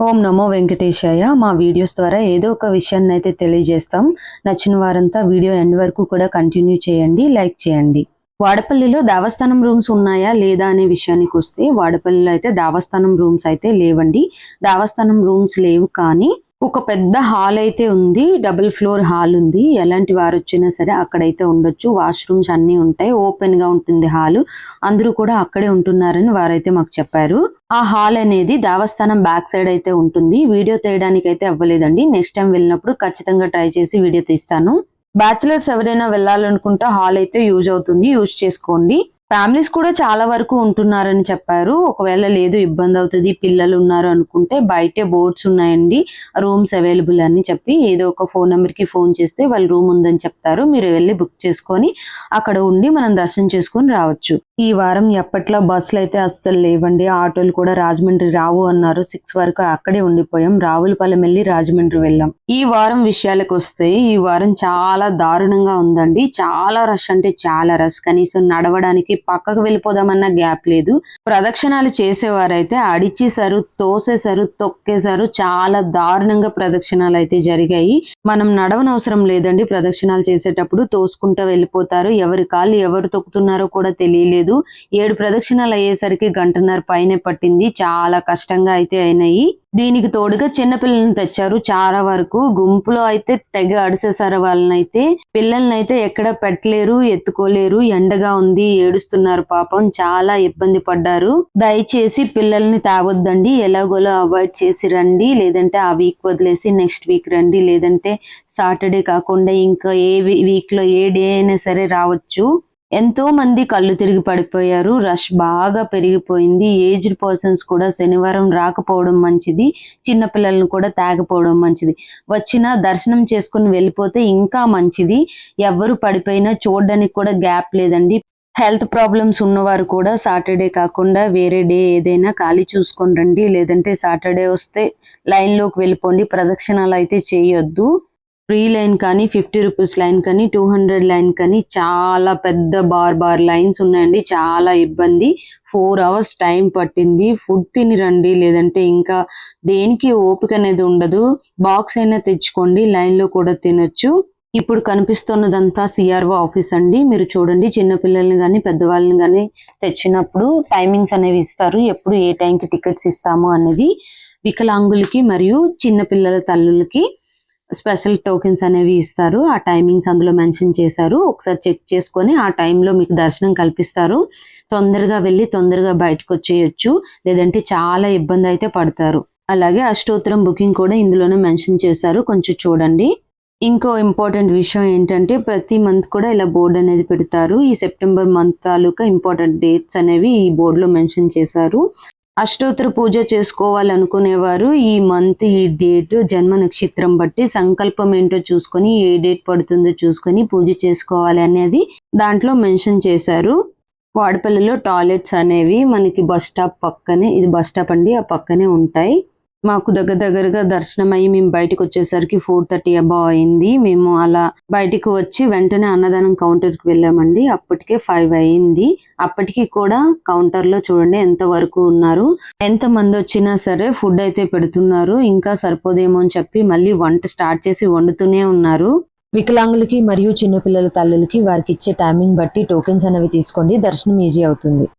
ఓం నమో వెంకటేశాయ. మా వీడియోస్ ద్వారా ఏదో ఒక విషయాన్ని అయితే తెలియజేస్తాం. నచ్చిన వారంతా వీడియో ఎండ్ వరకు కూడా కంటిన్యూ చేయండి, లైక్ చేయండి. వాడపల్లిలో దేవస్థానం రూమ్స్ ఉన్నాయా లేదా అనే విషయానికి వస్తే, వాడపల్లిలో అయితే దేవస్థానం రూమ్స్ అయితే లేవండి. దేవస్థానం రూమ్స్ లేవు, కానీ ఒక పెద్ద హాల్ అయితే ఉంది. డబుల్ ఫ్లోర్ హాల్ ఉంది. ఎలాంటి వారు వచ్చినా సరే అక్కడైతే ఉండొచ్చు. వాష్రూమ్స్ అన్ని ఉంటాయి. ఓపెన్ గా ఉంటుంది హాల్. అందరూ కూడా అక్కడే ఉంటున్నారని వారైతే మాకు చెప్పారు. ఆ హాల్ అనేది దేవస్థానం బ్యాక్ సైడ్ అయితే ఉంటుంది. వీడియో తీయడానికి అయితే అవ్వలేదండి. నెక్స్ట్ టైం వెళ్ళినప్పుడు ఖచ్చితంగా ట్రై చేసి వీడియో తీస్తాను. బ్యాచులర్స్ ఎవరైనా వెళ్ళాలనుకుంటే హాల్ అయితే యూజ్ అవుతుంది, యూజ్ చేసుకోండి. ఫ్యామిలీస్ కూడా చాలా వరకు ఉంటున్నారని చెప్పారు. ఒకవేళ లేదు, ఇబ్బంది అవుతుంది, పిల్లలు ఉన్నారు అనుకుంటే బయటే బోర్డ్స్ ఉన్నాయండి, రూమ్స్ అవైలబుల్ అని చెప్పి ఏదో ఒక ఫోన్ నెంబర్ కి ఫోన్ చేస్తే వాళ్ళు రూమ్ ఉందని చెప్తారు. మీరు వెళ్ళి బుక్ చేసుకొని అక్కడ ఉండి మనం దర్శనం చేసుకొని రావచ్చు. ఈ వారం ఎప్పట్లో బస్సులు అయితే అస్సలు లేవండి. ఆటోలు కూడా రాజమండ్రి రావు అన్నారు. 6 వరకు అక్కడే ఉండిపోయాం. రావులపాలెం వెళ్ళి రాజమండ్రి వెళ్ళాం. ఈ వారం విషయాలకు వస్తే, ఈ వారం చాలా దారుణంగా ఉందండి. చాలా రష్ అంటే చాలా రష్. కనీసం నడవడానికి పక్కకు వెళ్ళిపోదామన్న గ్యాప్ లేదు. ప్రదక్షిణాలు చేసేవారైతే అడిచేశారు, తోసేశారు, తొక్కేశారు. చాలా దారుణంగా ప్రదక్షిణాలు అయితే జరిగాయి. మనం నడవనవసరం లేదండి. ప్రదక్షిణాలు చేసేటప్పుడు తోసుకుంటూ వెళ్ళిపోతారు. ఎవరి కాళ్ళు ఎవరు తొక్కుతున్నారో కూడా తెలియలేదు. 7 ప్రదక్షిణాలు అయ్యేసరికి 1.5 పైనే పట్టింది. చాలా కష్టంగా అయితే అయినాయి. దీనికి తోడుగా చిన్నపిల్లల్ని తెచ్చారు. చాలా వరకు గుంపులో అయితే తెగ అడిసేసారు. వాళ్ళనైతే పిల్లల్నైతే ఎక్కడ పెట్టలేరు, ఎత్తుకోలేరు. ఎండగా ఉంది, ఏడుస్తున్నారు పాపం. చాలా ఇబ్బంది పడ్డారు. దయచేసి పిల్లల్ని తేవద్దండి. ఎలాగోలా అవాయిడ్ చేసి రండి. లేదంటే ఆ వీక్ వదిలేసి నెక్స్ట్ వీక్ రండి. లేదంటే సాటర్డే కాకుండా ఇంకా ఏ వీక్ లో ఏ డే అయినా సరే రావచ్చు. ఎంతో మంది కళ్ళు తిరిగి పడిపోయారు. రష్ బాగా పెరిగిపోయింది. ఏజ్డ్ పర్సన్స్ కూడా శనివారం రాకపోవడం మంచిది. చిన్న పిల్లలను కూడా తాగపోవడం మంచిది. వచ్చిన దర్శనం చేసుకుని వెళ్ళిపోతే ఇంకా మంచిది. ఎవరు పడిపోయినా చూడడానికి కూడా గ్యాప్ లేదండి. హెల్త్ ప్రాబ్లమ్స్ ఉన్నవారు కూడా సాటర్డే కాకుండా వేరే డే ఏదైనా ఖాళీ చూసుకొని రండి. లేదంటే సాటర్డే వస్తే లైన్ లోకి వెళ్ళిపోండి. ప్రదక్షిణాలు అయితే చేయొద్దు. ఫ్రీ లైన్ కానీ, 50 రూపీస్ లైన్ కానీ, 200 లైన్ కానీ చాలా పెద్ద బార్ లైన్స్ ఉన్నాయండి. చాలా ఇబ్బంది. 4 అవర్స్ టైం పట్టింది. ఫుడ్ తిని రండి, లేదంటే ఇంకా దేనికి ఓపిక అనేది ఉండదు. బాక్స్ అయినా తెచ్చుకోండి, లైన్ లో కూడా తినొచ్చు. ఇప్పుడు కనిపిస్తున్నదంతా సిఆర్ఓ ఆఫీస్ అండి. మీరు చూడండి, చిన్నపిల్లల్ని కానీ పెద్దవాళ్ళని కానీ తెచ్చినప్పుడు టైమింగ్స్ అనేవి ఇస్తారు. ఎప్పుడు ఏ టైంకి టికెట్స్ ఇస్తాము అనేది. వికలాంగులకి మరియు చిన్నపిల్లల తల్లులకి స్పెషల్ టోకెన్స్ అనేవి ఇస్తారు. ఆ టైమింగ్స్ అందులో మెన్షన్ చేశారు. ఒకసారి చెక్ చేసుకొని ఆ టైంలో మీకు దర్శనం కల్పిస్తారు. తొందరగా వెళ్ళి తొందరగా బయటకు వచ్చేయచ్చు. లేదంటే చాలా ఇబ్బంది అయితే పడతారు. అలాగే అష్టోత్తరం బుకింగ్ కూడా ఇందులోనే మెన్షన్ చేశారు. కొంచెం చూడండి. ఇంకో ఇంపార్టెంట్ విషయం ఏంటంటే, ప్రతి మంత్ కూడా ఇలా బోర్డు అనేది పెడతారు. ఈ సెప్టెంబర్ మంత్ తాలూకా ఇంపార్టెంట్ డేట్స్ అనేవి ఈ బోర్డులో మెన్షన్ చేశారు. అష్టోత్తర పూజ చేసుకోవాలనుకునేవారు ఈ మంత్, ఈ డేట్, జన్మ నక్షత్రం బట్టి సంకల్పం ఏంటో చూసుకొని ఏ డేట్ పడుతుందో చూసుకొని పూజ చేసుకోవాలి అనేది దాంట్లో మెన్షన్ చేశారు. వాడపల్లిలో టాయిలెట్స్ అనేవి మనకి బస్ స్టాప్ పక్కనే, ఇది బస్ స్టాప్ అండి, ఆ పక్కనే ఉంటాయి. మాకు దగ్గరగా దర్శనం అయ్యి మేము బయటకు వచ్చేసరికి 4:30 అబౌవ్ అయింది. మేము అలా బయటకు వచ్చి వెంటనే అన్నదానం కౌంటర్కి వెళ్ళామండి. అప్పటికే 5 అయింది. అప్పటికి కూడా కౌంటర్ లో చూడండి ఎంత వరకు ఉన్నారు. ఎంత మంది వచ్చినా సరే ఫుడ్ అయితే పెడుతున్నారు. ఇంకా సరిపోదేమో అని చెప్పి మళ్ళీ వంట స్టార్ట్ చేసి వండుతూనే ఉన్నారు. వికలాంగులకి మరియు చిన్నపిల్లల తల్లులకి వారికి ఇచ్చే టైమింగ్ బట్టి టోకెన్స్ అనేవి తీసుకోండి. దర్శనం ఈజీ అవుతుంది.